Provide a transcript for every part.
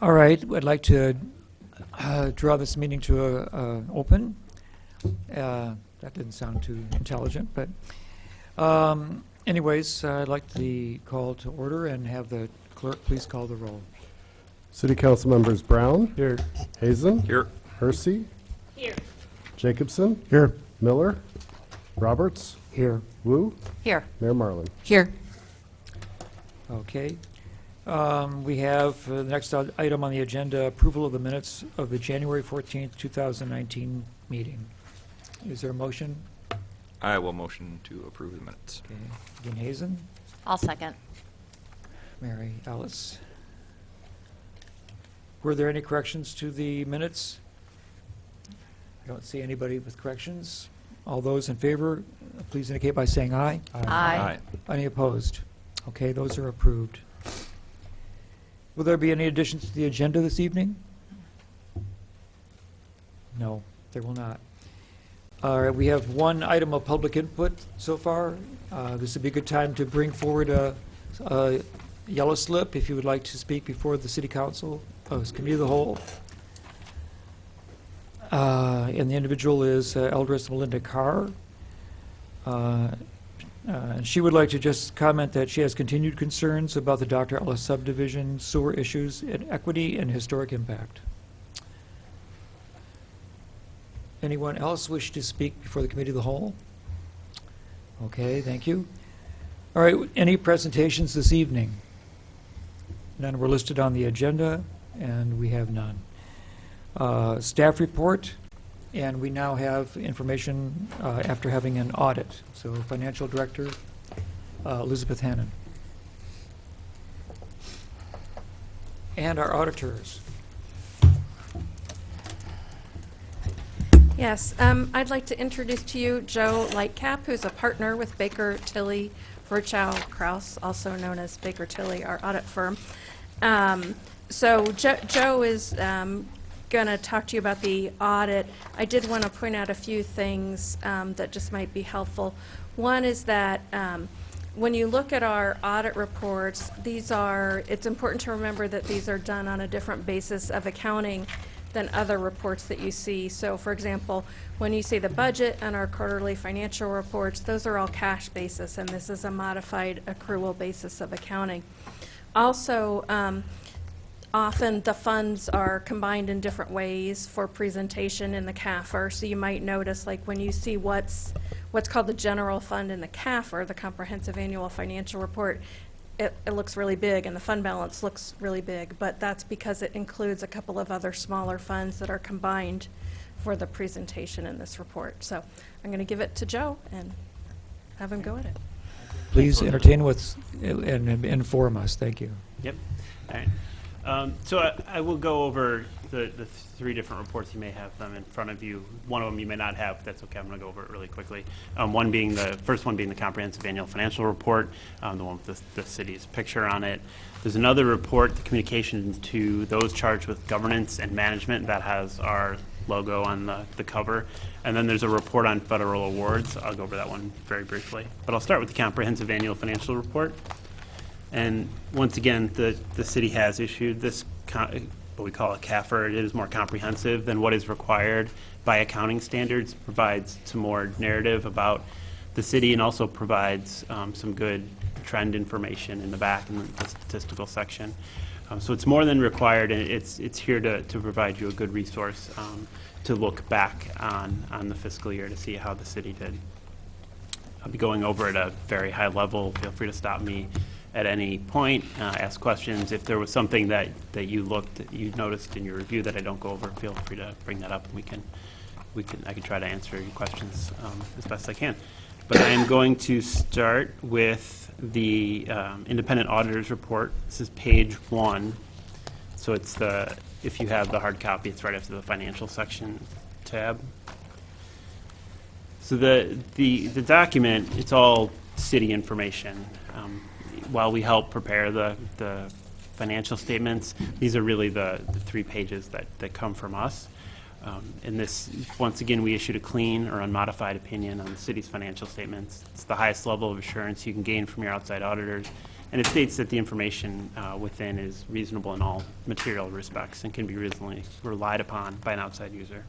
All right, I'd like to draw this meeting to open. That didn't sound too intelligent, but anyways, I'd like the call to order and have the clerk please call the roll. City Council members Brown. Here. Hazen. Here. Hersey. Here. Jacobson. Here. Miller. Roberts. Here. Wu. Here. Mayor Marlin. Here. Okay. We have the next item on the agenda, approval of the minutes of the January 14th, 2019 meeting. Is there a motion? I will motion to approve the minutes. Okay. Dean Hazen, I'll second. Mary Ellis. Were there any corrections to the minutes? I don't see anybody with corrections. All those in favor, please indicate by saying aye. Aye. Any opposed? Okay, those are approved. Will there be any additions to the agenda this evening? No, there will not. All right, we have one item of public input so far. This would be a good time to bring forward a yellow slip if you would like to speak before the City Council, Committee of the Whole. And the individual is Eldris Melinda Carr. And she would like to just comment that she has continued concerns about the Dr. Ellis subdivision, sewer issues, and equity and historic impact. Anyone else wish to speak before the Committee of the Whole? Okay, thank you. All right, any presentations this evening? None were listed on the agenda, and we have none. Staff report, and we now have information after having an audit. So Financial Director Elizabeth Hannon. And our auditors. Yes, I'd like to introduce to you Joe Lightcap, who's a partner with Baker Tilly Virchow Kraus, also known as Baker Tilly, our audit firm. So Joe is going to talk to you about the audit. I did want to point out a few things that just might be helpful. One is that when you look at our audit reports, it's important to remember that these are done on a different basis of accounting than other reports that you see. So for example, when you see the budget and our quarterly financial reports, those are all cash basis, and this is a modified accrual basis of accounting. Also, often the funds are combined in different ways for presentation in the CAFR. So you might notice, like when you see what's called the general fund in the CAFR, the Comprehensive Annual Financial Report, it looks really big, and the fund balance looks really big, but that's because it includes a couple of other smaller funds that are combined for the presentation in this report. So I'm going to give it to Joe and have him go at it. Please entertain and inform us. Thank you. Yep. All right. So I will go over the three different reports. You may have them in front of you. One of them you may not have. That's okay. I'm going to go over it really quickly. The first one being the Comprehensive Annual Financial Report, the one with the city's picture on it. There's another report, the communication to those charged with governance and management, that has our logo on the cover. And then there's a report on federal awards. I'll go over that one very briefly. But I'll start with the Comprehensive Annual Financial Report. And once again, the city has issued this, what we call a CAFR. It is more comprehensive than what is required by accounting standards, provides some more narrative about the city, and also provides some good trend information in the back in the statistical section. So it's more than required, and it's here to provide you a good resource to look back on the fiscal year to see how the city did. I'll be going over at a very high level. Feel free to stop me at any point, ask questions. If there was something that you noticed in your review that I don't go over, feel free to bring that up, and I can try to answer your questions as best I can. But I am going to start with the Independent Auditor's Report. This is page 1. So it's if you have the hard copy, it's right after the financial section tab. So the document, it's all city information. While we help prepare the financial statements, these are really the 3 pages that come from us. In this, once again, we issued a clean or unmodified opinion on the city's financial statements. It's the highest level of assurance you can gain from your outside auditors. And it states that the information within is reasonable in all material respects and can be reasonably relied upon by an outside user.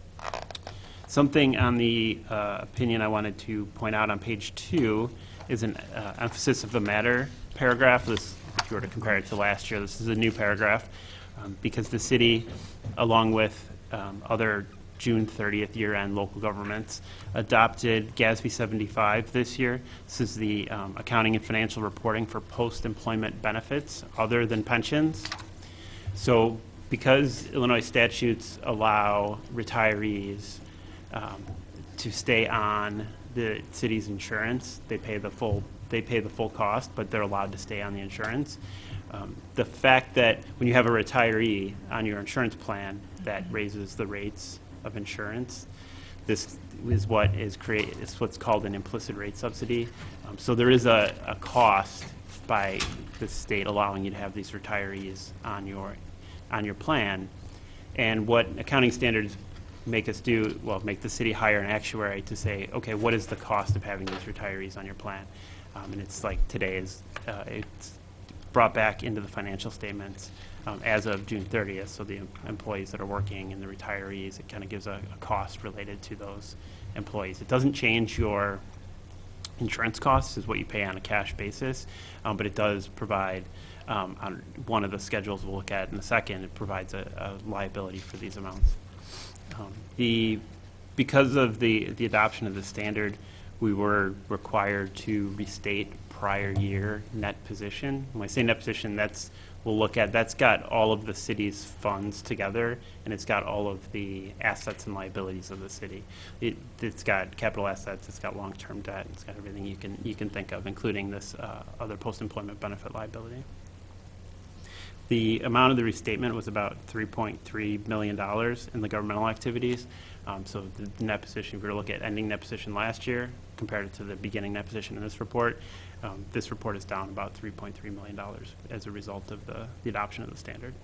Something on the opinion I wanted to point out on page 2 is an emphasis of the matter paragraph. This, if you were to compare it to last year, this is a new paragraph because the city, along with other June 30th year-end local governments, adopted GASB 75 this year. This is the accounting and financial reporting for post-employment benefits other than pensions. So because Illinois statutes allow retirees to stay on the city's insurance, they pay the full cost, but they're allowed to stay on the insurance. The fact that when you have a retiree on your insurance plan, that raises the rates of insurance. This is what is created. It's what's called an implicit rate subsidy. So there is a cost by the state allowing you to have these retirees on your plan. And what accounting standards make us do, well, make the city hire an actuary to say, okay, what is the cost of having these retirees on your plan? And it's like today is, it's brought back into the financial statements as of June 30th. So the employees that are working and the retirees, it kind of gives a cost related to those employees. It doesn't change your insurance costs, is what you pay on a cash basis, but it does provide, on one of the schedules we'll look at in a second, it provides a liability for these amounts. Because of the adoption of the standard, we were required to restate prior year net position. When I say net position, we'll look at, that's got all of the city's funds together, and it's got all of the assets and liabilities of the city. It's got capital assets, it's got long-term debt, it's got everything you can think of, including this other post-employment benefit liability. The amount of the restatement was about $3.3 million in the governmental activities. So the net position, if we were to look at ending net position last year, compared to the beginning net position in this report is down about $3.3 million as a result of the adoption of the standard.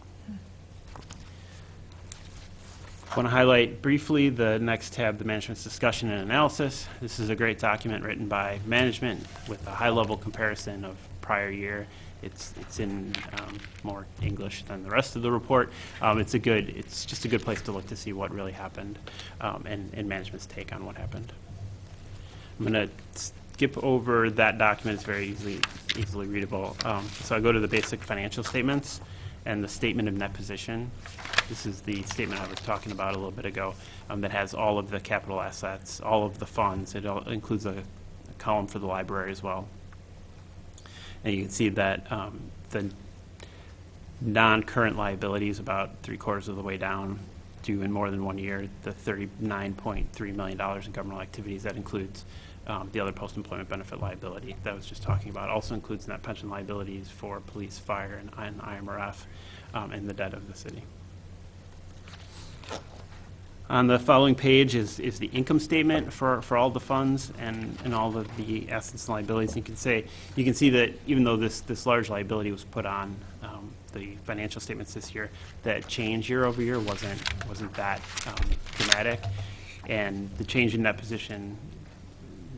I want to highlight briefly the next tab, the management's discussion and analysis. This is a great document written by management with a high-level comparison of prior year. It's in more English than the rest of the report. It's just a good place to look to see what really happened and management's take on what happened. I'm going to skip over that document. It's very easily readable. So I go to the basic financial statements and the statement of net position. This is the statement I was talking about a little bit ago that has all of the capital assets, all of the funds. It includes a column for the library as well. And you can see that the non-current liability is about 3/4 of the way down, due in more than 1 year. The $39.3 million in governmental activities, that includes the other post-employment benefit liability that I was just talking about. Also includes net pension liabilities for police, fire, and IMRF, and the debt of the city. On the following page is the income statement for all the funds and all of the assets and liabilities. You can see that even though this large liability was put on the financial statements this year, that change year over year wasn't that dramatic, and the change in net position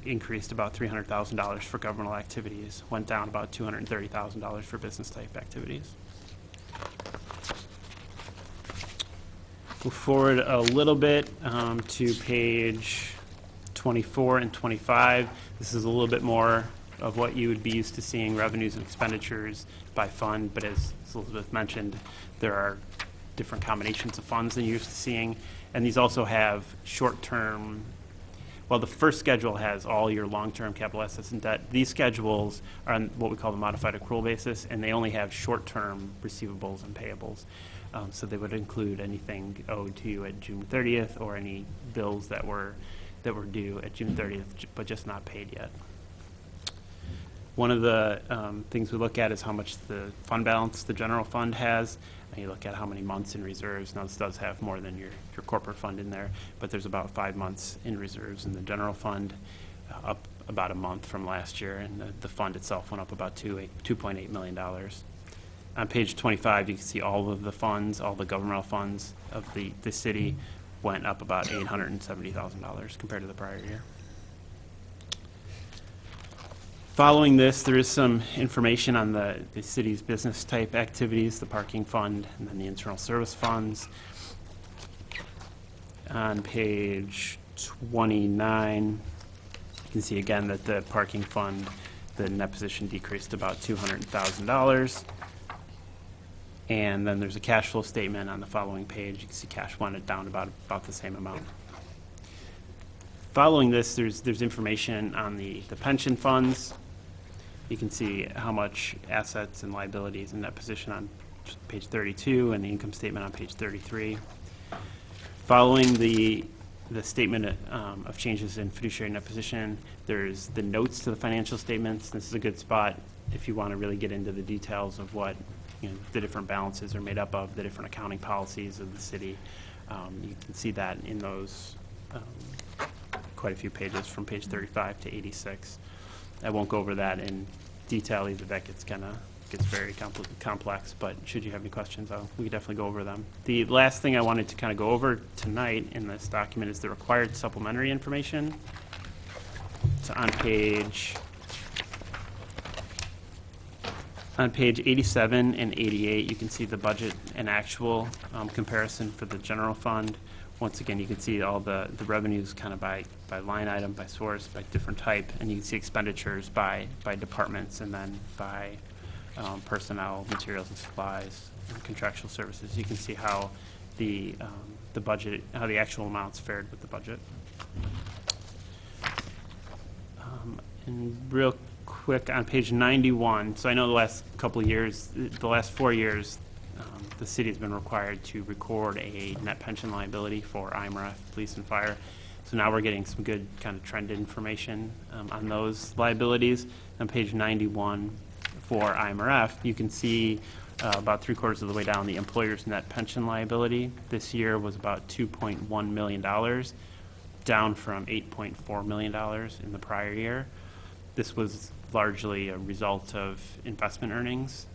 increased about $300,000 for governmental activities, went down about $230,000 for business type activities. Move forward a little bit to page 24 and 25. This is a little bit more of what you would be used to seeing, revenues and expenditures by fund, but as Elizabeth mentioned, there are different combinations of funds than you're used to seeing, and these also have short-term, well, the first schedule has all your long-term capital assets and debt. These schedules are on what we call the modified accrual basis, and they only have short-term receivables and payables. So they would include anything owed to you at June 30th or any bills that were due at June 30th, but just not paid yet. One of the things we look at is how much the fund balance the general fund has. And you look at how many months in reserves. Now this does have more than your corporate fund in there, but there's about 5 months in reserves in the general fund, up about a month from last year, and the fund itself went up about $2.8 million. On page 25, you can see all of the funds, all the governmental funds of the city went up about $870,000 compared to the prior year. Following this, there is some information on the city's business type activities, the parking fund, and then the internal service funds. On page 29, you can see again that the parking fund, the net position decreased about $200,000. And then there's a cash flow statement on the following page. You can see cash went down about the same amount. Following this, there's information on the pension funds. You can see how much assets and liabilities and net position on page 32 and the income statement on page 33. Following the statement of changes in fiduciary net position, there's the notes to the financial statements. This is a good spot if you want to really get into the details of what the different balances are made up of, the different accounting policies of the city. You can see that in those quite a few pages from page 35 to 86. I won't go over that in detail either. That gets very complex, but should you have any questions, we can definitely go over them. The last thing I wanted to kind of go over tonight in this document is the required supplementary information. So on page 87 and 88, you can see the budget and actual comparison for the general fund. Once again, you can see all the revenues kind of by line item, by source, by different type, and you can see expenditures by departments and then by personnel, materials and supplies, and contractual services. You can see how the budget, how the actual amounts fared with the budget. And real quick on page 91, so I know the last couple of years, the last 4 years, the city has been required to record a net pension liability for IMRF, police and fire. So now we're getting some good kind of trend information on those liabilities. On page 91 for IMRF, you can see about 3/4 of the way down the employer's net pension liability. This year was about $2.1 million, down from $8.4 million in the prior year. This was largely a result of investment earnings.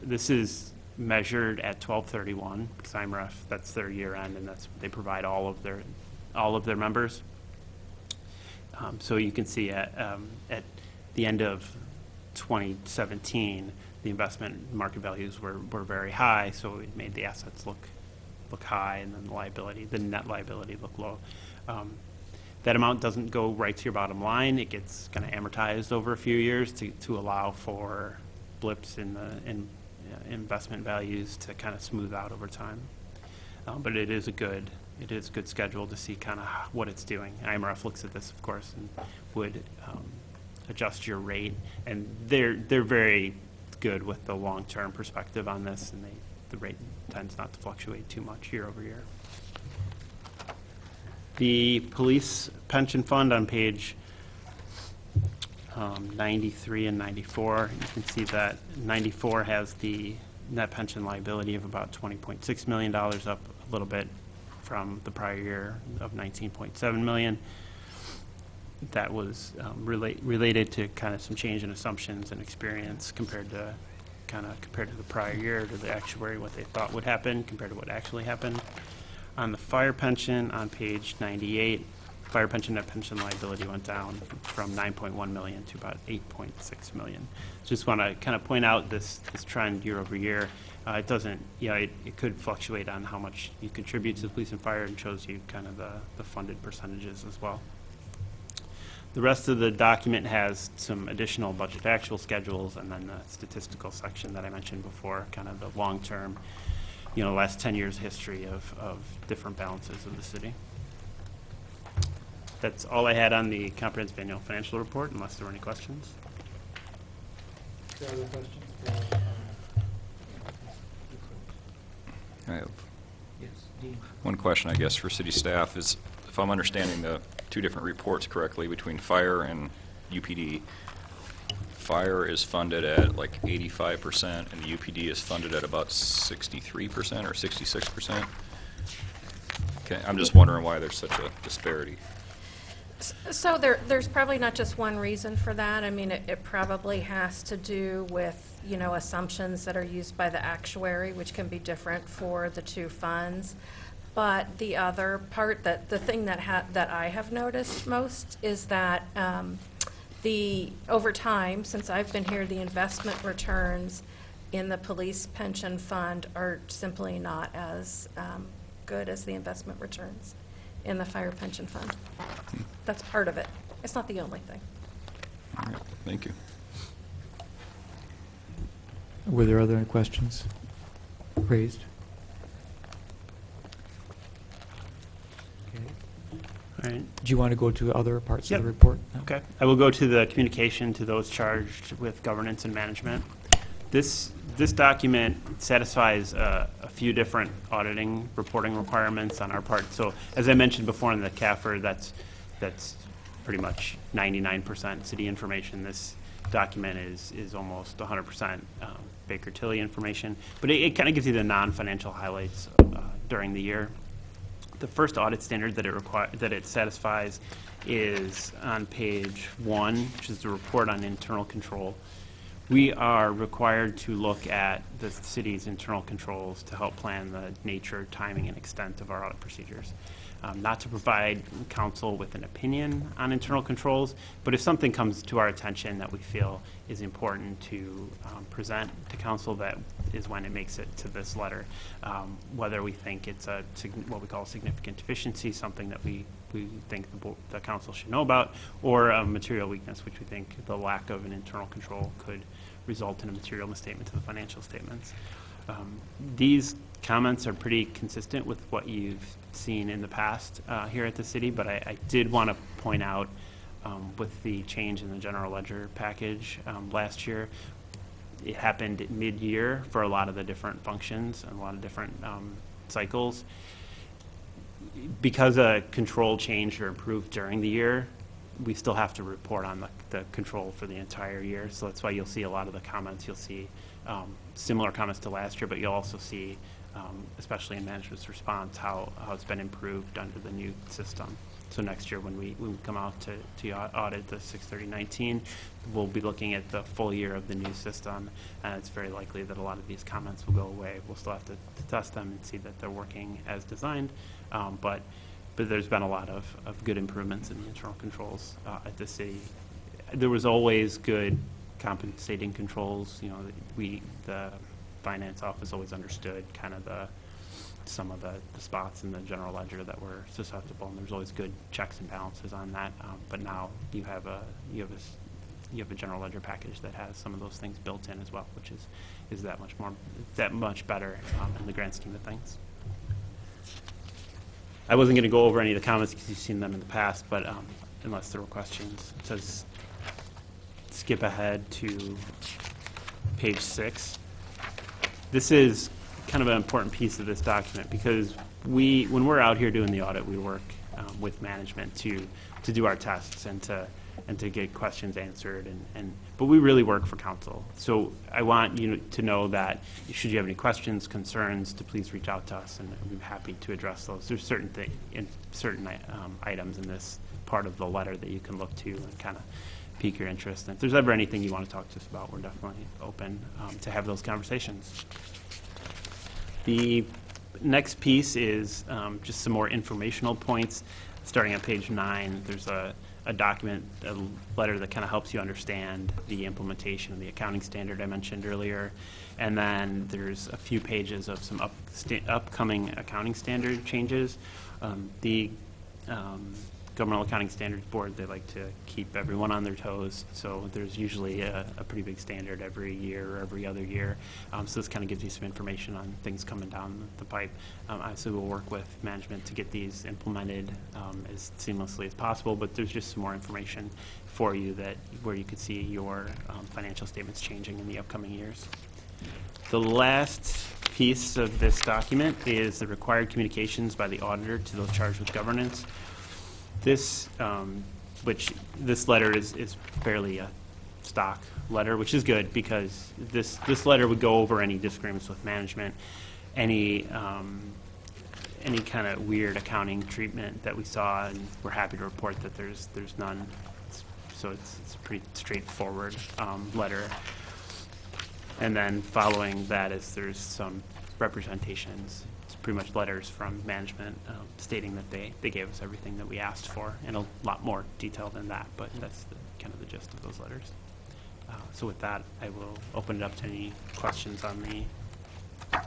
This is measured at 12/31 because IMRF, that's their year end, and that's they provide all of their members. So you can see at the end of 2017, the investment market values were very high, so it made the assets look high, and then the net liability look low. That amount doesn't go right to your bottom line. It gets kind of amortized over a few years to allow for blips in investment values to kind of smooth out over time. But it is a good schedule to see kind of what it's doing. IMRF looks at this, of course, and would adjust your rate, and they're very good with the long-term perspective on this, and the rate tends not to fluctuate too much year over year. The police pension fund on page 93 and 94, you can see that 94 has the net pension liability of about $20.6 million, up a little bit from the prior year of $19.7 million. That was related to kind of some change in assumptions and experience compared to the prior year, to the actuary, what they thought would happen compared to what actually happened. On the fire pension on page 98, fire pension net pension liability went down from $9.1 million to about $8.6 million. Just want to kind of point out this trend year over year. It doesn't, it could fluctuate on how much you contribute to the police and fire, and shows you kind of the funded percentages as well. The rest of the document has some additional budget actual schedules, and then the statistical section that I mentioned before, kind of the long-term, last 10 years history of different balances of the city. That's all I had on the comprehensive annual financial report, unless there were any questions. Other questions? I have Yes, Dean. one question, I guess, for city staff is, if I'm understanding the two different reports correctly between fire and UPD, fire is funded at like 85%, and the UPD is funded at about 63% or 66%. Okay, I'm just wondering why there's such a disparity. So there's probably not just one reason for that. I mean, it probably has to do with, assumptions that are used by the actuary, which can be different for the two funds. But the other part, the thing that I have noticed most is that Over time, since I've been here, the investment returns in the police pension fund are simply not as good as the investment returns in the fire pension fund. That's part of it. It's not the only thing. All right, thank you. Were there other questions raised? Okay. All right. Do you want to go to other parts of Yep. the report? No? Okay. I will go to the communication to those charged with governance and management. This document satisfies a few different auditing reporting requirements on our part. So as I mentioned before in the CAFR, that's pretty much 99% city information. This document is almost 100% Baker Tilly information, but it kind of gives you the non-financial highlights during the year. The first audit standard that it satisfies is on page 1, which is the report on internal control. We are required to look at the city's internal controls to help plan the nature, timing, and extent of our audit procedures. Not to provide council with an opinion on internal controls, but if something comes to our attention that we feel is important to present to council, that is when it makes it to this letter. Whether we think it's what we call a significant deficiency, something that we think the council should know about, or a material weakness, which we think the lack of an internal control could result in a material misstatement to the financial statements. These comments are pretty consistent with what you've seen in the past here at the city, but I did want to point out with the change in the general ledger package last year, it happened mid-year for a lot of the different functions and a lot of different cycles. Because a control changed or improved during the year, we still have to report on the control for the entire year. So that's why you'll see a lot of the comments. You'll see similar comments to last year, but you'll also see, especially in management's response, how it's been improved under the new system. So next year when we come out to audit the 6/30/19, we'll be looking at the full year of the new system, and it's very likely that a lot of these comments will go away. We'll still have to test them and see that they're working as designed, but there's been a lot of good improvements in the internal controls at the city. There was always good compensating controls. You know, the finance office always understood kind of some of the spots in the general ledger that were susceptible, and there's always good checks and balances on that. But now you have a general ledger package that has some of those things built in as well, which is that much better in the grand scheme of things. I wasn't going to go over any of the comments because you've seen them in the past, but unless there were questions, it says skip ahead to page 6. This is kind of an important piece of this document because when we're out here doing the audit, we work with management to do our tests and to get questions answered, but we really work for council. So I want you to know that should you have any questions, concerns, to please reach out to us, and we'd be happy to address those. There's certain items in this part of the letter that you can look to and kind of pique your interest. And if there's ever anything you want to talk to us about, we're definitely open to have those conversations. The next piece is just some more informational points. Starting on page 9, there's a document, a letter that kind of helps you understand the implementation of the accounting standard I mentioned earlier. And then there's a few pages of some upcoming accounting standard changes. The Governmental Accounting Standards Board, they like to keep everyone on their toes, so there's usually a pretty big standard every year or every other year. So this kind of gives you some information on things coming down the pipe. Obviously, we'll work with management to get these implemented as seamlessly as possible, but there's just some more information for you where you could see your financial statements changing in the upcoming years. The last piece of this document is the required communications by the auditor to those charged with governance. This letter is fairly a stock letter, which is good because this letter would go over any disagreements with management, any kind of weird accounting treatment that we saw, and we're happy to report that there's none. So it's a pretty straightforward letter. And then following that is there's some representations. It's pretty much letters from management stating that they gave us everything that we asked for, and a lot more detail than that, but kind of the gist of those letters. So with that, I will open it up to any questions on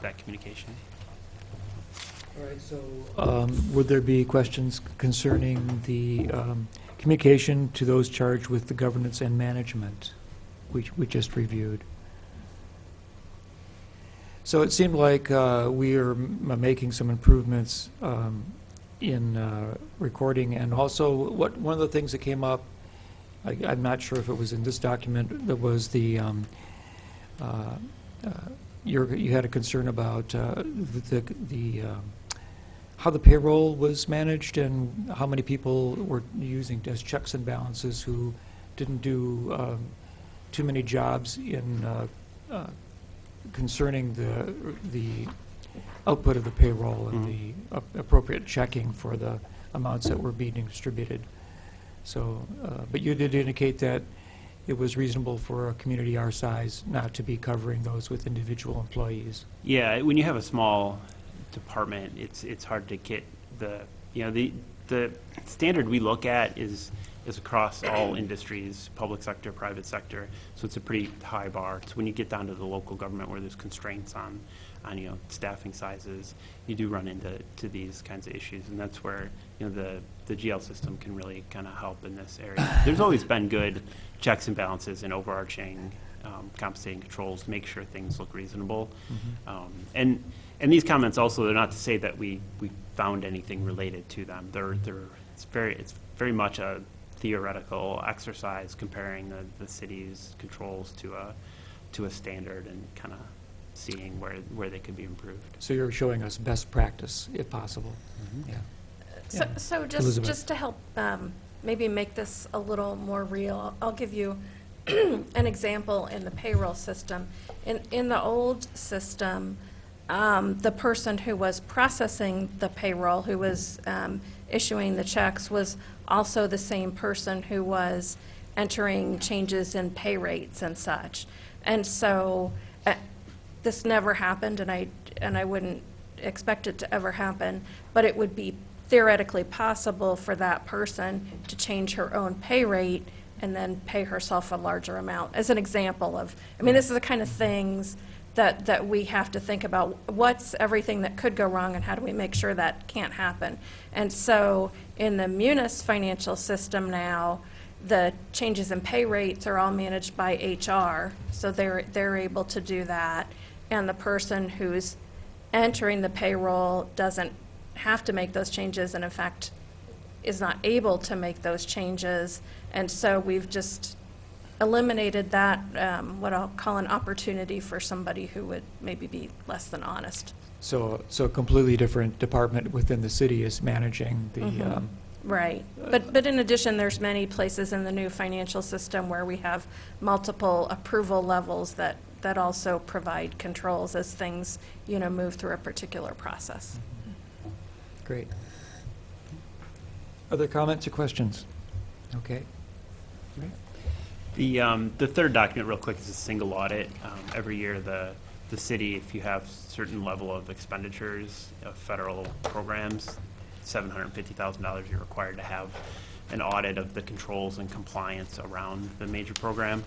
that communication. All right, so would there be questions concerning the communication to those charged with the governance and management, which we just reviewed? So it seemed like we are making some improvements in recording, and also one of the things that came up, I'm not sure if it was in this document, that was the you had a concern about how the payroll was managed and how many people were using as checks and balances who didn't do too many jobs in concerning the output of the payroll and the appropriate checking for the amounts that were being distributed. So, but you did indicate that it was reasonable for a community our size not to be covering those with individual employees. Yeah, when you have a small department, it's hard to get the standard we look at is across all industries, public sector, private sector. So it's a pretty high bar. So when you get down to the local government where there's constraints on staffing sizes, you do run into these kinds of issues, and that's where the GL system can really kind of help in this area. There's always been good checks and balances and overarching compensating controls to make sure things look reasonable. And these comments also, they're not to say that we found anything related to them. It's very much a theoretical exercise comparing the city's controls to a standard and kind of seeing where they could be improved. So you're showing us best practice, if possible. Yeah. So Elizabeth. just to help maybe make this a little more real, I'll give you an example in the payroll system. In the old system, the person who was processing the payroll, who was issuing the checks, was also the same person who was entering changes in pay rates and such. And so this never happened, and I wouldn't expect it to ever happen, but it would be theoretically possible for that person to change her own pay rate and then pay herself a larger amount, as an example of, this is the kind of things that we have to think about. What's everything that could go wrong, and how do we make sure that can't happen? And so in the Munis financial system now, the changes in pay rates are all managed by HR, so they're able to do that. And the person who's entering the payroll doesn't have to make those changes, and in fact is not able to make those changes. And so we've just eliminated that, what I'll call an opportunity for somebody who would maybe be less than honest. So a completely different department within the city is managing the, Right. But in addition, there's many places in the new financial system where we have multiple approval levels that also provide controls as things, move through a particular process. great. Other comments or questions? Okay. The third document, real quick, is a single audit. Every year, the city, if you have certain level of expenditures of federal programs, $750,000, you're required to have an audit of the controls and compliance around the major program.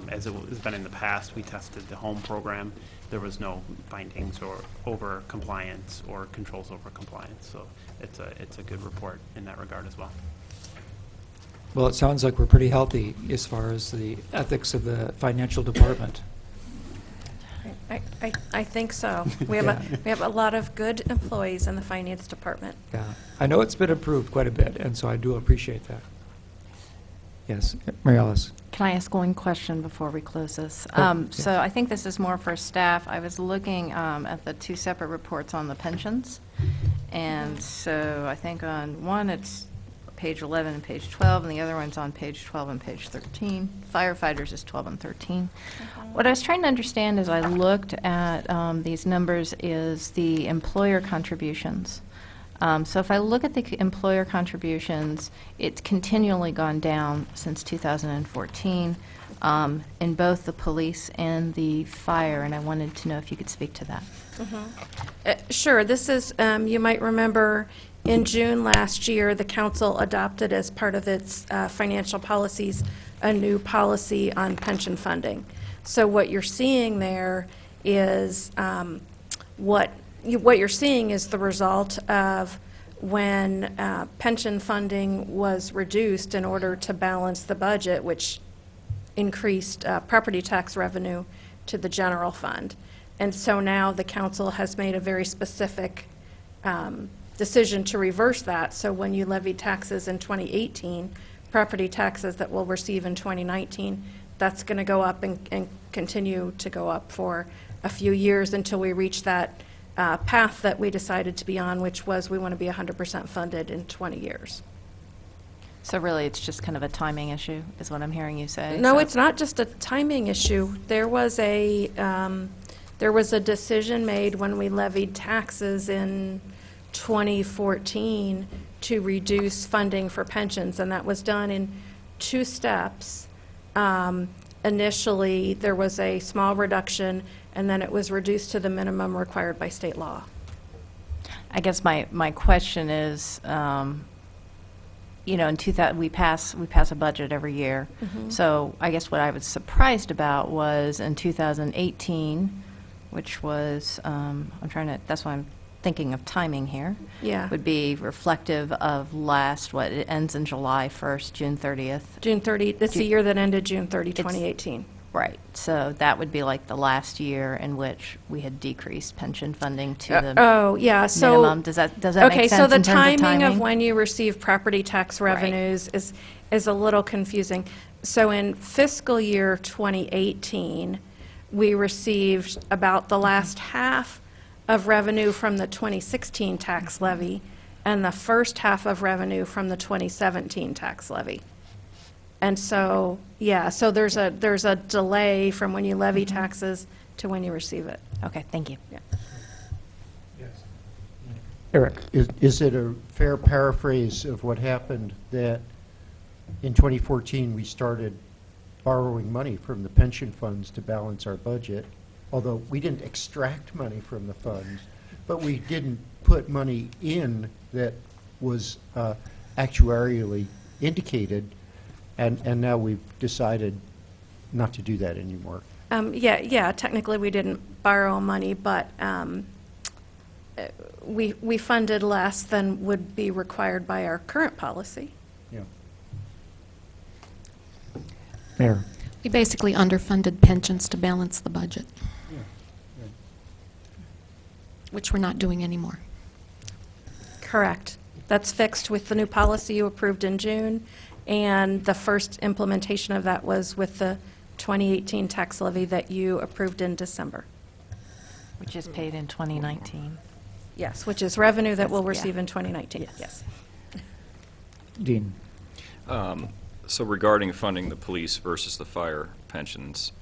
As it has been in the past, we tested the home program. There was no findings or over compliance or controls over compliance. So it's a good report in that regard as well. Well, it sounds like we're pretty healthy as far as the ethics of the financial department. I think so. We have a lot of good employees in the finance department. Yeah, I know it's been improved quite a bit, and so I do appreciate that. Yes, Mary Alice. Can I ask one question before we close this? Yes. So I think this is more for staff. I was looking at the two separate reports on the pensions. And so I think on one, it's page 11 and page 12, and the other one's on page 12 and page 13. Firefighters is 12 and 13. What I was trying to understand as I looked at these numbers is the employer contributions. So if I look at the employer contributions, it's continually gone down since 2014 in both the police and the fire, and I wanted to know if you could speak to that. Sure. This is, you might remember, in June last year, the council adopted as part of its financial policies a new policy on pension funding. So what you're seeing there is what you're seeing is the result of when pension funding was reduced in order to balance the budget, which increased property tax revenue to the general fund. And so now the council has made a very specific decision to reverse that. So when you levy taxes in 2018, property taxes that we'll receive in 2019, that's going to go up and continue to go up for a few years until we reach that path that we decided to be on, which was we want to be 100% funded in 20 years. So really, it's just kind of a timing issue, is what I'm hearing you say? No, So- it's not just a timing issue. There was a decision made when we levied taxes in 2014 to reduce funding for pensions, and that was done in 2 steps. Initially, there was a small reduction, and then it was reduced to the minimum required by state law. I guess my question is, in 2000, we pass a budget every year. So I guess what I was surprised about was in 2018, which was, that's why I'm thinking of timing here. Yeah. Would be reflective of it ends in July 1st, June 30th. June 30, that's the year that ended June 30, It's- 2018. Right. So that would be like the last year in which we had decreased pension funding to the Oh, yeah, so. minimum. Does that make sense Okay, so the in terms of timing timing? of when you receive property tax Right. revenues is a little confusing. So in fiscal year 2018, we received about the last half of revenue from the 2016 tax levy and the first half of revenue from the 2017 tax levy. And so, yeah, so there's a delay from when you levy taxes to when you receive it. Okay, thank you. Eric? Is it a fair paraphrase of what happened that in 2014 we started borrowing money from the pension funds to balance our budget, although we didn't extract money from the funds, but we didn't put money in that was actuarially indicated, and now we've decided not to do that anymore. Yeah, technically, we didn't borrow money, but we funded less than would be required by our current policy. Yeah. Mayor? We basically underfunded pensions to balance the budget, which we're not doing anymore. Correct. That's fixed with the new policy you approved in June, and the first implementation of that was with the 2018 tax levy that you approved in December. Which is paid in 2019. Yes, which is revenue that we'll Yeah. receive in 2019. Yes. Yes. Dean? So regarding funding the police versus the fire pensions,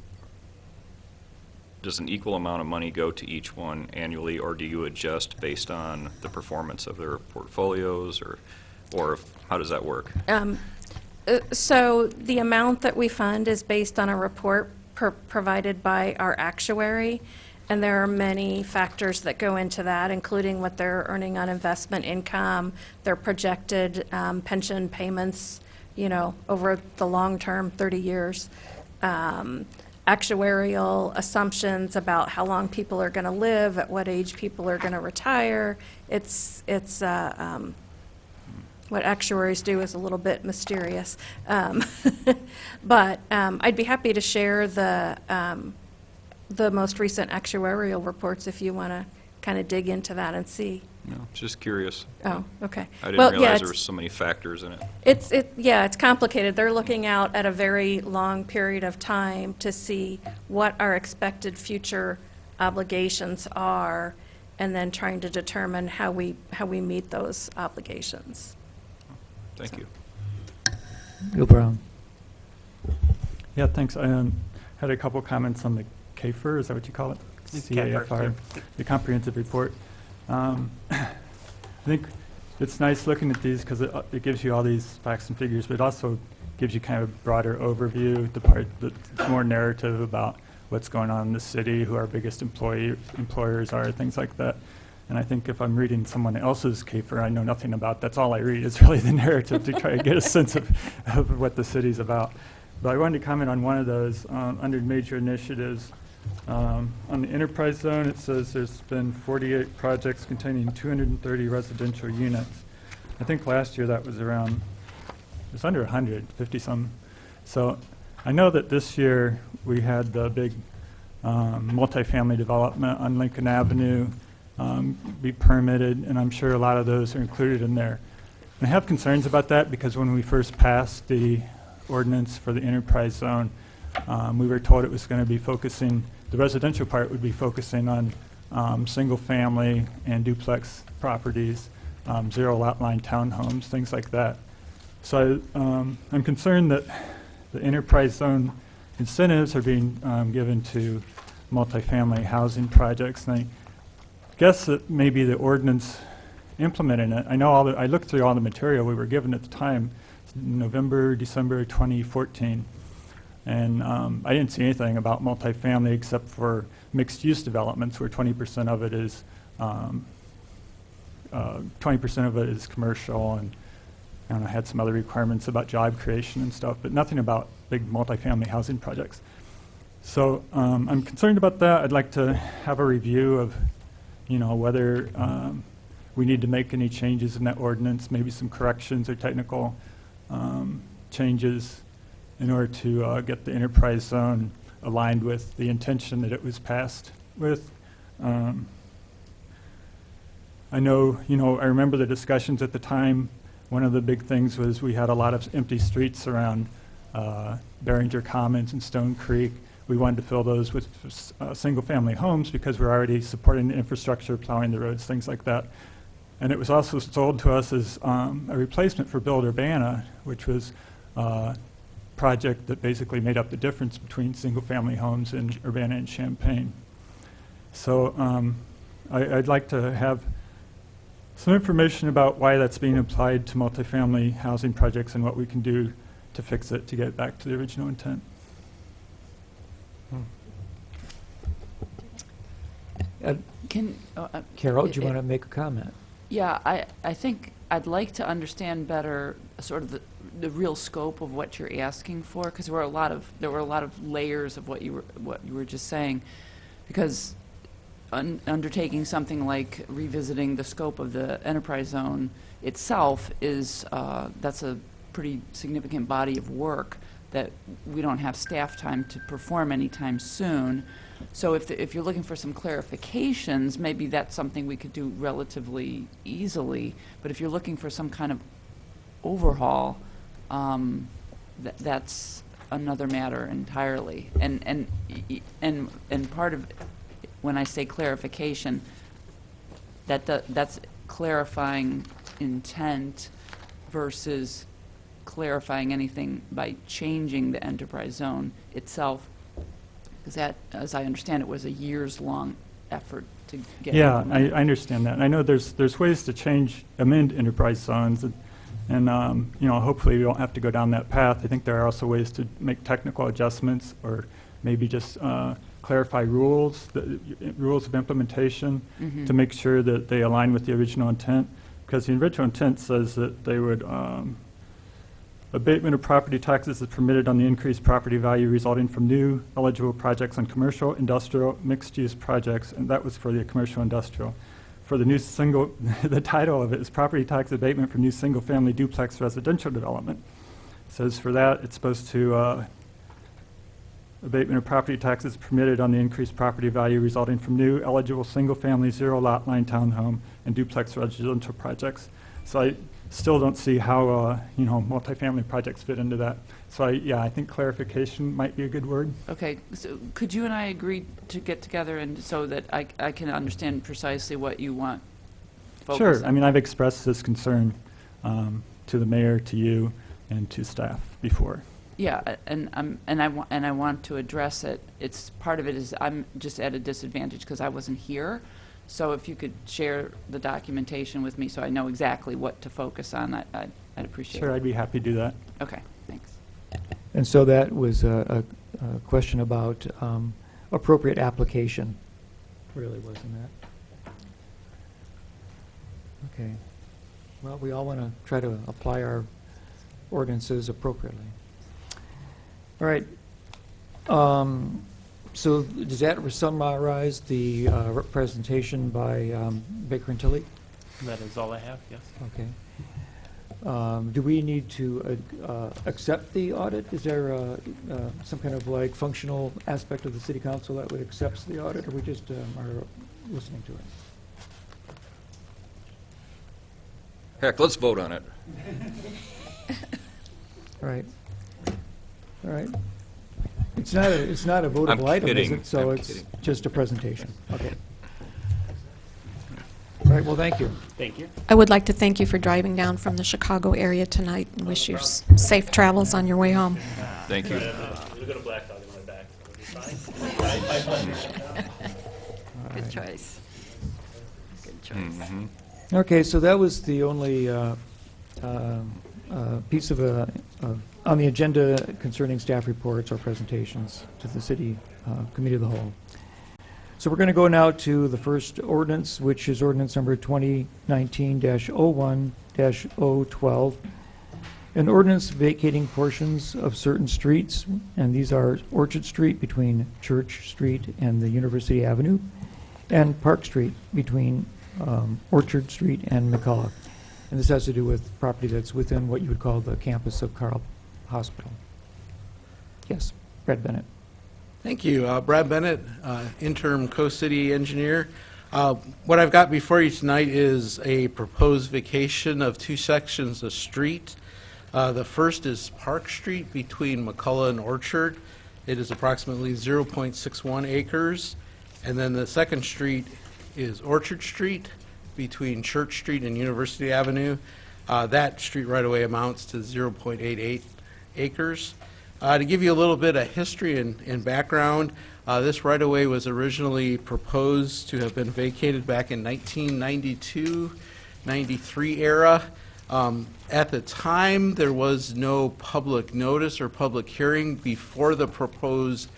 does an equal amount of money go to each one annually, or do you adjust based on the performance of their portfolios, or how does that work? So the amount that we fund is based on a report provided by our actuary, and there are many factors that go into that, including what they're earning on investment income, their projected pension payments, over the long term, 30 years, actuarial assumptions about how long people are going to live, at what age people are going to retire. It's what actuaries do is a little bit mysterious. But I'd be happy to share the most recent actuarial reports if you want to kind of dig into that and see. No, just curious. Oh, okay. I didn't Well, yeah, realize there it's- were so many factors in it. It's complicated. They're looking out at a very long period of time to see what our expected future obligations are, and then trying to determine how we meet those obligations. Thank you. Bill Brown? Yeah, thanks. I had a couple comments on the CAFR, is that what you call it? CAFR, the comprehensive report. I think it's nice looking at these because it gives you all these facts and figures, but it also gives you kind of a broader overview, the part that's more narrative about what's going on in the city, who our biggest employers are, things like that. And I think if I'm reading someone else's CAFR I know nothing about, that's all I read is really the narrative to try to get a sense of what the city's about. But I wanted to comment on one of those under major initiatives. On the enterprise zone, it says there's been 48 projects containing 230 residential units. I think last year that was around, it was under 100, 50-some. So I know that this year we had the big multifamily development on Lincoln Avenue be permitted, and I'm sure a lot of those are included in there. And I have concerns about that because when we first passed the ordinance for the enterprise zone, we were told it was going to be focusing, the residential part would be focusing on single-family and duplex properties, zero lot line townhomes, things like that. So I'm concerned that the enterprise zone incentives are being given to multifamily housing projects. And I guess that maybe the ordinance implementing it, I know I looked through all the material we were given at the time, November, December 2014. And I didn't see anything about multifamily except for mixed-use developments where 20% of it is 20% of it is commercial, and I had some other requirements about job creation and stuff, but nothing about big multifamily housing projects. So I'm concerned about that. I'd like to have a review of, whether we need to make any changes in that ordinance, maybe some corrections or technical changes in order to get the enterprise zone aligned with the intention that it was passed with. I know, I remember the discussions at the time. One of the big things was we had a lot of empty streets around Behringer Commons and Stone Creek. We wanted to fill those with single-family homes because we're already supporting the infrastructure, plowing the roads, things like that. And it was also sold to us as a replacement for Build Urbana, which was a project that basically made up the difference between single-family homes in Urbana and Champaign. So I'd like to have some information about why that's being applied to multifamily housing projects and what we can do to fix it to get it back to the original intent. Carol, do you want to make a comment? Yeah, I think I'd like to understand better sort of the real scope of what you're asking for, because there were a lot of layers of what you were just saying, because undertaking something like revisiting the scope of the enterprise zone itself is that's a pretty significant body of work that we don't have staff time to perform anytime soon. So if you're looking for some clarifications, maybe that's something we could do relatively easily. But if you're looking for some kind of overhaul, that's another matter entirely. And part of when I say clarification, that's clarifying intent versus clarifying anything by changing the enterprise zone itself. Because that, as I understand it, was a years-long effort to get. Yeah, I understand that. And I know there's ways to amend enterprise zones, and hopefully we don't have to go down that path. I think there are also ways to make technical adjustments, or maybe just clarify rules of implementation to make sure that they align with the original intent. Because the original intent says that they would abatement of property taxes is permitted on the increased property value resulting from new eligible projects on commercial, industrial, mixed-use projects, and that was for the commercial industrial. For the new the title of it is property tax abatement for new single-family duplex residential development. It says for that it's supposed to abatement of property taxes permitted on the increased property value resulting from new eligible single-family zero lot line townhome and duplex residential projects. So I still don't see how multifamily projects fit into that. So I think clarification might be a good word. Okay, so could you and I agree to get together and so that I can understand precisely what you want? Sure. I mean, I've expressed this concern to the mayor, to you, and to staff before. Yeah, and I want to address it. It's part of it is I'm just at a disadvantage because I wasn't here. So if you could share the documentation with me so I know exactly what to focus on, I'd appreciate it. Sure, I'd be happy to do that. Okay, thanks. And so that was a question about appropriate application, really, wasn't that? Okay. Well, we all want to try to apply our ordinances appropriately. All right. So does that summarize the presentation by Baker and Tilly? That is all I have, yes. Okay. Do we need to accept the audit? Is there some kind of like functional aspect of the city council that would accept the audit, or we just are listening to it? Heck, let's vote on it. All right. All right. It's not a votable I'm item, is kidding. it? So I'm it's kidding. just a presentation. Okay. All right, well, thank you. Thank you. I would like to thank you for driving down from the Chicago area tonight and wish you safe travels on your way home. Thank you. We'll go to Black Dog on my back, so it'll be fine. Good choice. Good choice. Mhm. Okay, so that was the only piece of on the agenda concerning staff reports or presentations to the city committee of the whole. So we're going to go now to the first ordinance, which is ordinance number 2019-01-012, an ordinance vacating portions of certain streets, and these are Orchard Street between Church Street and the University Avenue, and Park Street between Orchard Street and McCullough. And this has to do with property that's within what you would call the campus of Carl Hospital. Yes, Brad Bennett. Thank you. Brad Bennett, interim co-city engineer. What I've got before you tonight is a proposed vacation of two sections of street. The first is Park Street between McCullough and Orchard. It is approximately 0.61 acres. And then the second street is Orchard Street between Church Street and University Avenue. That street right-of-way amounts to 0.88 acres. To give you a little bit of history and background, this right-of-way was originally proposed to have been vacated back in 1992-93 era. At the time, there was no public notice or public hearing before the proposed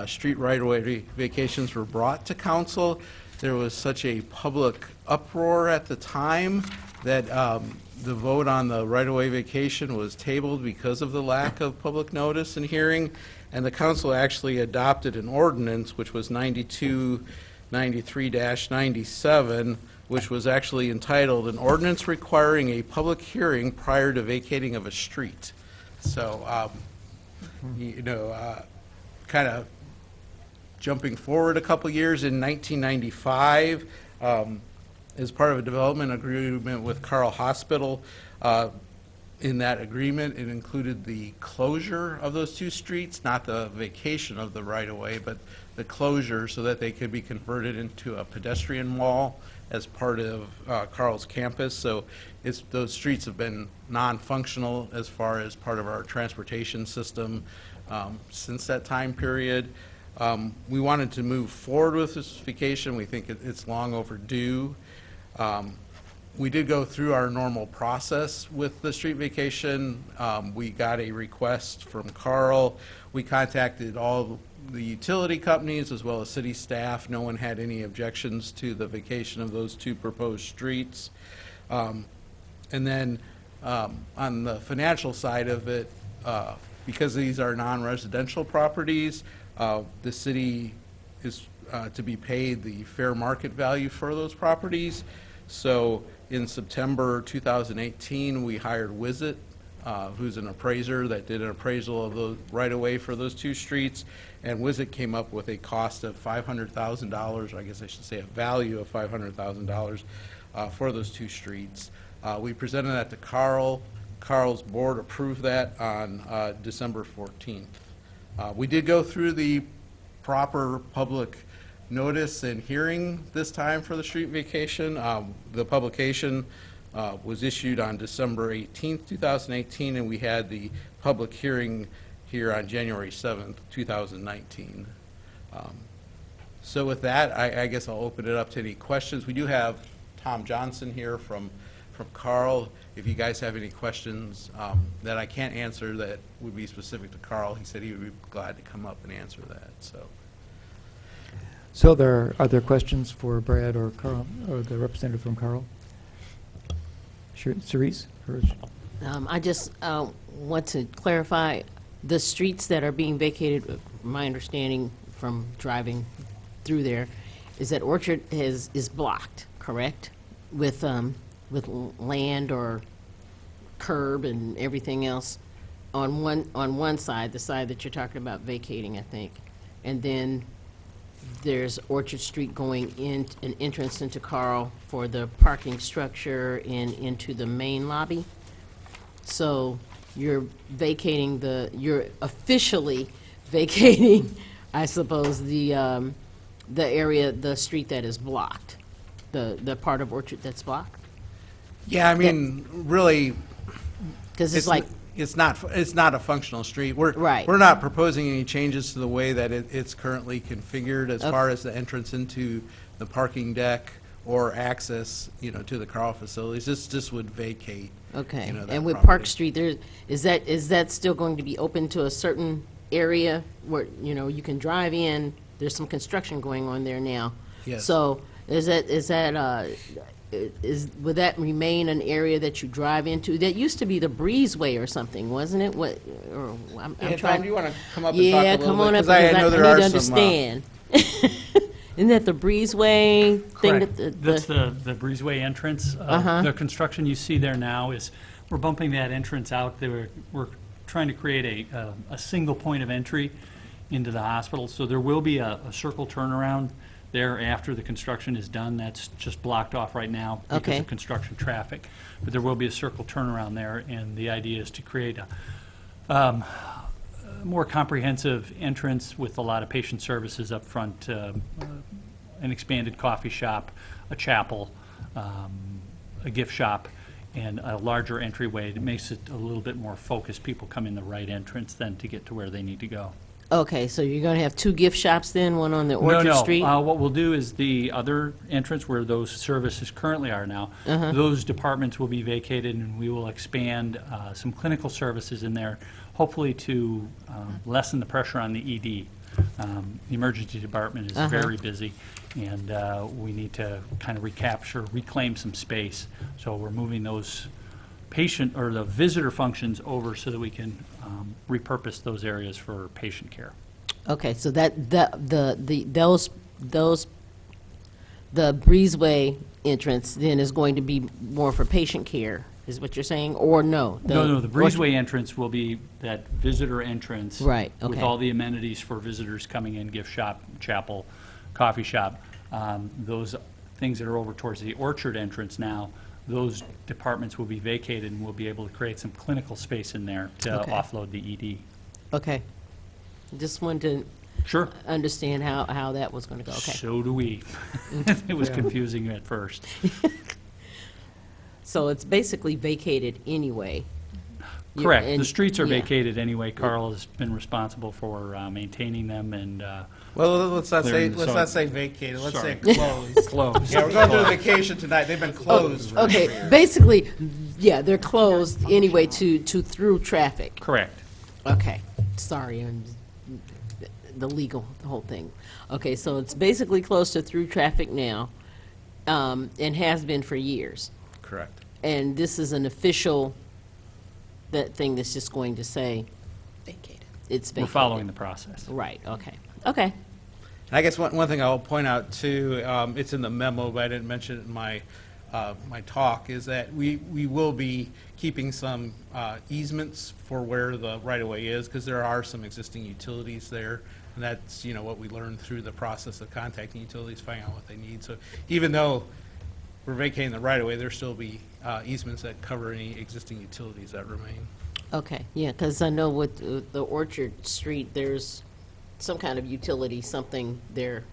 street right-of-way vacations were brought to council. There was such a public uproar at the time that the vote on the right-of-way vacation was tabled because of the lack of public notice and hearing, and the council actually adopted an ordinance, which was 92-93-97, which was actually entitled "An Ordinance Requiring a Public Hearing Prior to Vacating of a Street." So, kind of jumping forward a couple years, in 1995, as part of a development agreement with Carl Hospital. In that agreement, it included the closure of those two streets, not the vacation of the right-of-way, but the closure so that they could be converted into a pedestrian mall as part of Carl's campus. So those streets have been non-functional as far as part of our transportation system since that time period. We wanted to move forward with this vacation. We think it's long overdue. We did go through our normal process with the street vacation. We got a request from Carl. We contacted all the utility companies as well as city staff. No one had any objections to the vacation of those two proposed streets. And then on the financial side of it, because these are non-residential properties, the city is to be paid the fair market value for those properties. So in September 2018, we hired Wizit, who's an appraiser that did an appraisal of those right-of-way for those two streets, and Wizit came up with a cost of $500,000, or I guess I should say a value of $500,000 for those two streets. We presented that to Carl. Carl's board approved that on December 14th. We did go through the proper public notice and hearing this time for the street vacation. The publication was issued on December 18th, 2018, and we had the public hearing here on January 7th, 2019. So with that, I guess I'll open it up to any questions. We do have Tom Johnson here from Carl. If you guys have any questions that I can't answer that would be specific to Carl, he said he would be glad to come up and answer that. So are there questions for Brad or Carl, or the representative from Carl? Sure, Cerise? I just want to clarify, the streets that are being vacated, my understanding from driving through there, is that Orchard is blocked, correct? With land or curb and everything else on one side, the side that you're talking about vacating, I think. And then there's Orchard Street going in, an entrance into Carl for the parking structure and into the main lobby. So you're you're officially vacating, I suppose, the area, the street that is blocked, the part of Orchard that's blocked? Yeah, I mean, really, Because it's like, it's not a functional street. Right. We're not proposing any changes to the way that it's currently configured as Okay. far as the entrance into the parking deck or access, to the Carl facilities. This would vacate. okay. that And with property. Park Street, is that still going to be open to a certain area where, you can drive in? There's some construction going on there now. Yes. So would that remain an area that you drive into? That used to be the Breezeway or something, wasn't it? I'm Yeah, trying. Tom, do you want to come up and talk a Yeah, little come bit? on up, 'Cause I because know I there need are to some, understand. Isn't that the Breezeway thing? Correct. that That's the breezeway entrance. Uh-huh. The construction you see there now is, we're bumping that entrance out. We're trying to create a single point of entry into the hospital. So there will be a circle turnaround there after the construction is done. That's just blocked off right now because Okay. of construction traffic. But there will be a circle turnaround there, and the idea is to create a more comprehensive entrance with a lot of patient services up front, an expanded coffee shop, a chapel, a gift shop, and a larger entryway. It makes it a little bit more focused. People come in the right entrance then to get to where they need to go. Okay, so you're going to have two gift shops then, one on the Orchard Street? No. What we'll do is the other entrance where those services currently are now, Uh-huh. those departments will be vacated, and we will expand some clinical services in there, hopefully to lessen the pressure on the ED. The emergency department is Uh-huh. very busy, and we need to kind of reclaim some space. So we're moving those patient or the visitor functions over so that we can repurpose those areas for patient care. Okay, so the Breezeway entrance then is going to be more for patient care, is what you're saying, or no? No, the breezeway entrance will be that visitor entrance. Right, With okay. all the amenities for visitors coming in, gift shop, chapel, coffee shop. Those things that are over towards the Orchard entrance now, those departments will be vacated, and we'll be able to create some clinical space in there to Okay. offload the ED. Okay. Just wanted Sure. to understand how that was going to go, okay. So do we. It was confusing at first. So it's basically vacated anyway? Correct. And- The streets are yeah. vacated anyway. Carl has been responsible for maintaining them and Well, let's not Clearing say the vacated. Let's Sorry. say closed. closed. Yeah, we're going through vacation tonight. They've been closed. for Okay, 3 years. basically, yeah, they're closed anyway to through traffic. Correct. Okay, sorry, the whole thing. Okay, so it's basically closed to through traffic now, and has been for years. Correct. And this is an official, that thing that's just going to say. Vacated. It's vacated. We're following the process. Right, okay. Okay, I guess one thing I'll point out too, it's in the memo, but I didn't mention it in my talk, is that we will be keeping some easements for where the right-of-way is, because there are some existing utilities there, and that's, what we learned through the process of contacting utilities, finding out what they need. So even though we're vacating the right-of-way, there'll still be easements that cover any existing utilities that remain. okay, yeah, because I know with the Orchard Street, there's some kind of utility, something there,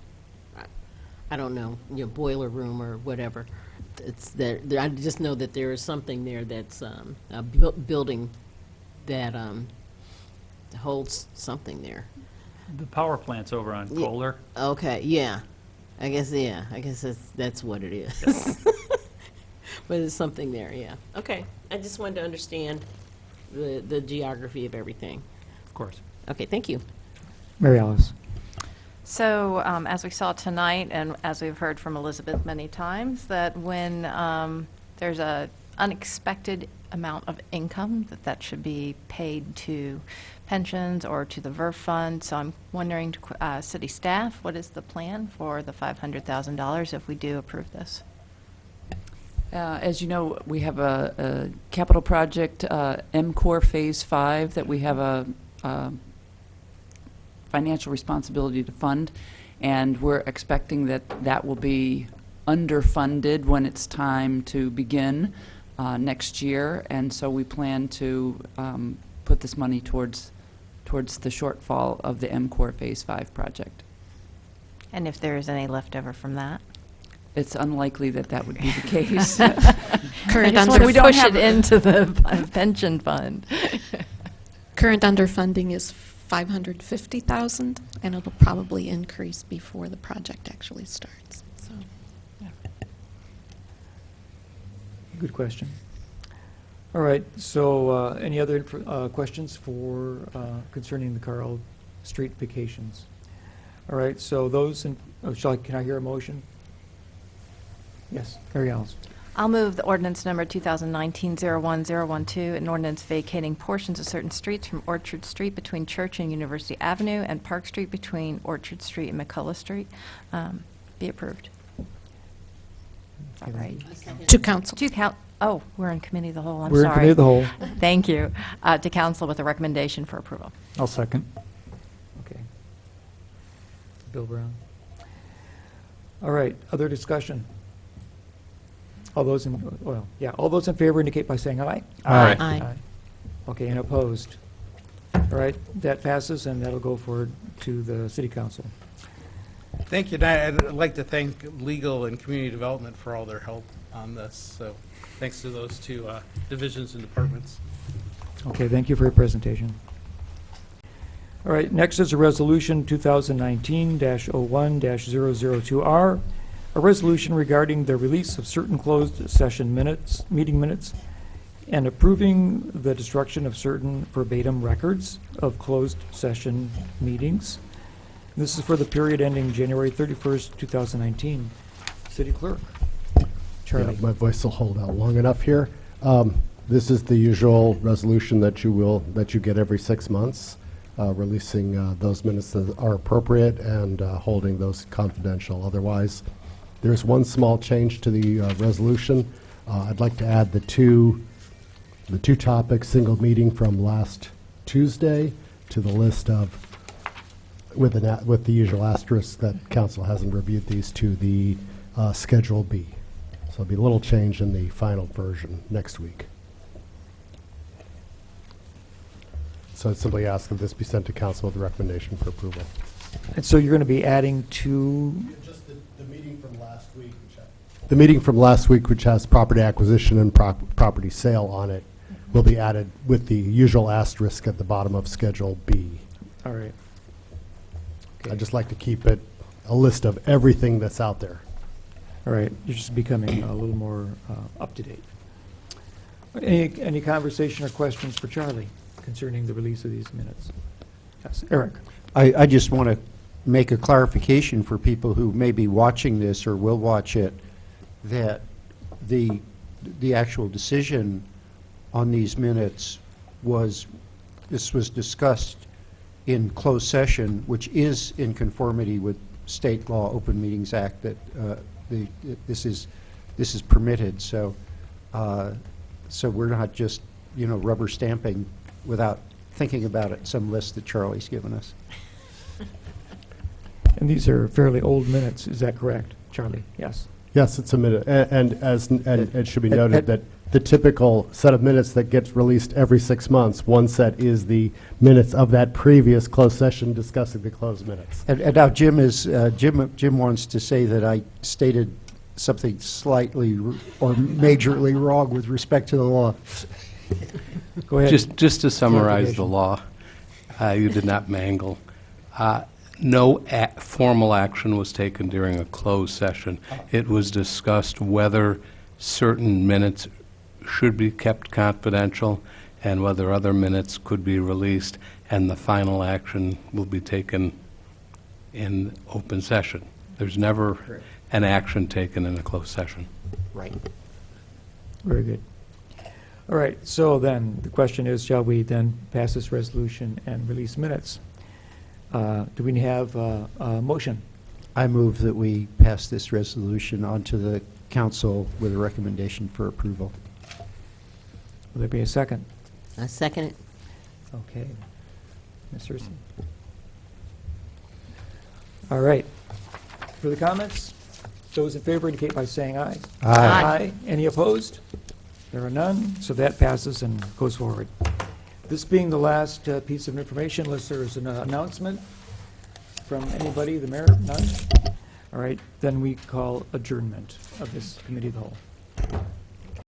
I don't know, boiler room or whatever. It's there, I just know that there is something there that's a building that holds something there. The power plant's over on Yeah. Kohler. Okay, yeah, I guess that's what it is. But there's something there, yeah. Okay, I just wanted to understand the geography of everything. Of course. Okay, thank you. Mary Alice. So, as we saw tonight, and as we've heard from Elizabeth many times, that when there's a unexpected amount of income, that should be paid to pensions or to the VERF fund. So I'm wondering, to city staff, what is the plan for the $500,000 if we do approve this? As you know, we have a capital project, MCOR Phase 5, that we have a financial responsibility to fund, and we're expecting that that will be underfunded when it's time to begin next year, and so we plan to put this money towards the shortfall of the MCOR Phase 5 project. And if there is any left over from that? It's unlikely that that would be the case. Current I just want to We don't push have it into the pension fund. Current underfunding is $550,000, and it'll probably increase before the project actually starts. So, Good question. All right, so any other questions for concerning the Carl Street vacations? All right, so those, can I hear a motion? Yes, Mary Alice. I'll move the ordinance number 2019-01012, an ordinance vacating portions of certain streets from Orchard Street between Church and University Avenue and Park Street between Orchard Street and McCullough Street. Be approved. All right. to council. Oh, we're in committee of the whole, I'm We're sorry. in committee of the whole. Thank you. To council with a recommendation for approval. I'll second. Okay. Bill Brown. All right, other discussion? All those all those in favor indicate by saying aye. Aye. Aye. Okay, and opposed? All right, that passes, and that'll go forward to the city council. Thank you. And I'd like to thank Legal and Community Development for all their help on this. So thanks to those two divisions and departments. Okay, thank you for your presentation. All right, next is a resolution 2019-01-002R, a resolution regarding the release of certain closed session meeting minutes, and approving the destruction of certain verbatim records of closed session meetings. This is for the period ending January 31st, 2019. City Clerk. Charlie. Yeah, my voice will hold out long enough here. This is the usual resolution that you get every 6 months, releasing those minutes that are appropriate and holding those confidential. Otherwise, there's one small change to the resolution. I'd like to add the two topics, single meeting from last Tuesday, to the list of, with the usual asterisk that council hasn't reviewed these, to the Schedule B. So there'll be a little change in the final version next week. So I'd simply ask that this be sent to council with a recommendation for approval. And so you're going to be adding to, Just the meeting from last week, the meeting from last week, which has property acquisition and property sale on it, will be added with the usual asterisk at the bottom of Schedule B. all right. I'd just like to keep it a list of everything that's out there. All right, you're just becoming a little more up to date. Any conversation or questions for Charlie concerning the release of these minutes? Yes, Eric. I just want to make a clarification for people who may be watching this or will watch it, that the actual decision on these minutes was discussed in closed session, which is in conformity with state law, Open Meetings Act, that this is permitted. So we're not just rubber stamping without thinking about it. Some list that Charlie's given us. And these are fairly old minutes, is that correct, Charlie? Yes. Yes, it's a minute, and it should be noted that the typical set of minutes that gets released every 6 months, one set is the minutes of that previous closed session discussing the closed minutes. And now Jim wants to say that I stated something slightly or majorly wrong with respect to the law. Go ahead. Just to summarize the law, you did not mangle. No formal action was taken during a closed session. It was discussed whether certain minutes should be kept confidential and whether other minutes could be released, and the final action will be taken in open session. There's never an action taken in a closed session. Right. Very good. All right, so then, the question is, shall we then pass this resolution and release minutes? Do we have a motion? I move that we pass this resolution on to the council with a recommendation for approval. Will there be a second? I second it. Okay. Ms. Searcy? All right. Further comments? Those in favor indicate by saying aye. Aye. Any opposed? There are none, so that passes and goes forward. This being the last piece of information, unless there is an announcement from anybody, the mayor, none? All right, then we call adjournment of this committee of the whole.